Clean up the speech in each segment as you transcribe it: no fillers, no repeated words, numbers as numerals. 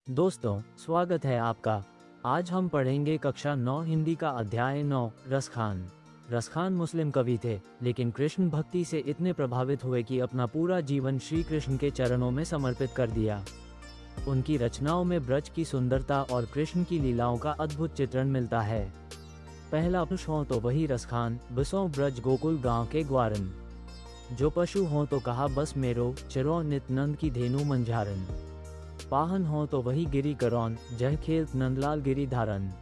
दोस्तों, स्वागत है आपका। आज हम पढ़ेंगे कक्षा 9 हिंदी का अध्याय 9 रसखान। रसखान मुस्लिम कवि थे, लेकिन कृष्ण भक्ति से इतने प्रभावित हुए कि अपना पूरा जीवन श्री कृष्ण के चरणों में समर्पित कर दिया। उनकी रचनाओं में ब्रज की सुंदरता और कृष्ण की लीलाओं का अद्भुत चित्रण मिलता है। पहला पशु हो तो वही रसखान, बसों ब्रज गोकुल गांव के ग्वारन। जो पशु हो तो कहा बस मेरो, चिरो नित नंद की धेनु मंझारन। पाहन हो तो वही गिरी करौन, जह खेल नंदलाल गिरी धारन।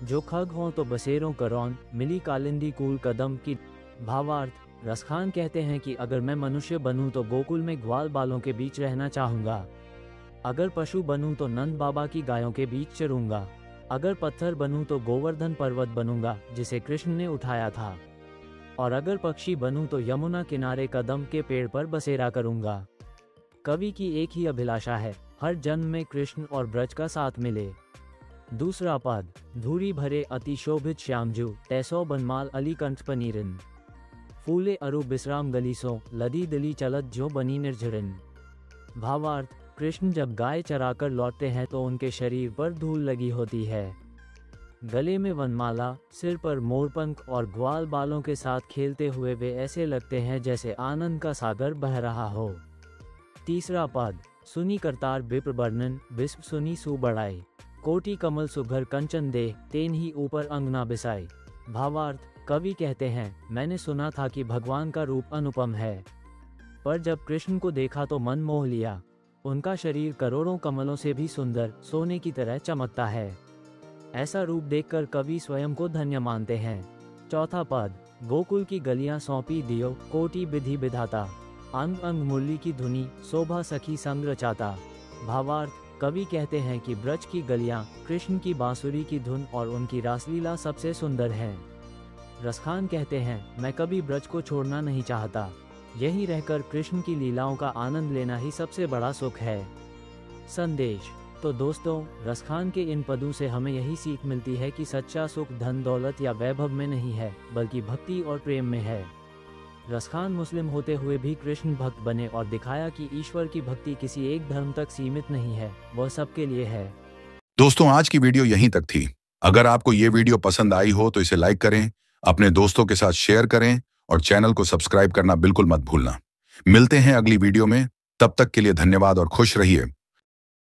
जो खग हो तो बसेरों करौन, मिली कालिंदी कूल कदम की। भावार्थ, रसखान कहते हैं कि अगर मैं मनुष्य बनूं तो गोकुल में ग्वाल बालों के बीच रहना चाहूंगा। अगर पशु बनूं तो नंद बाबा की गायों के बीच चरूंगा। अगर पत्थर बनूं तो गोवर्धन पर्वत बनूंगा, जिसे कृष्ण ने उठाया था। और अगर पक्षी बनूं तो यमुना किनारे कदम के पेड़ पर बसेरा करूंगा। कवि की एक ही अभिलाषा है, हर जन्म में कृष्ण और ब्रज का साथ मिले। दूसरा पद, धूरी भरे अति शोभित श्यामजू, तैसो बनमाल अली कंठ पनीरन। फूले अरु बिश्राम गलीसो, लदी दिली चलत जो बनी निर्झरन। भावार्थ, कृष्ण जब गाय चराकर लौटते हैं तो उनके शरीर पर धूल लगी होती है। गले में वनमाला, सिर पर मोरपंख और ग्वाल बालों के साथ खेलते हुए वे ऐसे लगते हैं जैसे आनंद का सागर बह रहा हो। तीसरा पद, सुनी करतार विप्र वर्णन, विस्प सुनी सु बढ़ाई। कोटि कमल सुघर कंचन दे, तेन ही ऊपर अंगना बिसाई। भावार्थ, कवि कहते हैं, मैंने सुना था कि भगवान का रूप अनुपम है, पर जब कृष्ण को देखा तो मन मोह लिया। उनका शरीर करोड़ों कमलों से भी सुंदर, सोने की तरह चमकता है। ऐसा रूप देखकर कवि स्वयं को धन्य मानते हैं। चौथा पद, गोकुल की गलियां सौंपी दियो, कोटि विधि विधाता। अंग अंग मुरली की धुनी, शोभा सखी संग रचाता। भावार्थ, कवि कहते हैं कि ब्रज की गलियां, कृष्ण की बांसुरी की धुन और उनकी रासलीला सबसे सुंदर है। रसखान कहते हैं, मैं कभी ब्रज को छोड़ना नहीं चाहता। यहीं रहकर कृष्ण की लीलाओं का आनंद लेना ही सबसे बड़ा सुख है। संदेश। तो दोस्तों, रसखान के इन पदों से हमें यही सीख मिलती है कि सच्चा सुख धन दौलत या वैभव में नहीं है, बल्कि भक्ति और प्रेम में है। रसखान मुस्लिम होते हुए भी कृष्ण भक्त बने और दिखाया कि ईश्वर की भक्ति किसी एक धर्म तक सीमित नहीं है, वह सबके लिए है। दोस्तों, आज की वीडियो यहीं तक थी। अगर आपको ये वीडियो पसंद आई हो तो इसे लाइक करें, अपने दोस्तों के साथ शेयर करें और चैनल को सब्सक्राइब करना बिल्कुल मत भूलना। मिलते हैं अगली वीडियो में, तब तक के लिए धन्यवाद और खुश रहिए।